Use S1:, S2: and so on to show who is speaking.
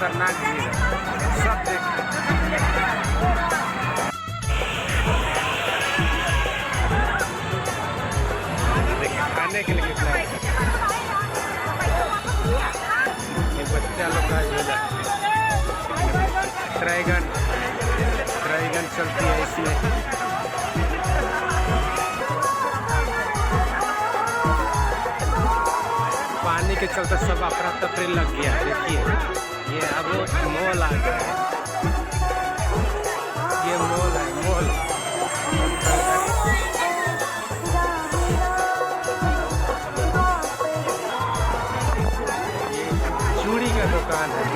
S1: खतरनाक भीड़ है, सब देखिए। देखिए खाने के लिए कितना है। ये बच्चा लोग का झूला ड्रैगन चलती है इसमें। पानी के चलते सब अफरा तफरी लग गया। देखिए ये अब मॉल आ गया है, ये मॉल है, मॉल। ये चूड़ी का दुकान है।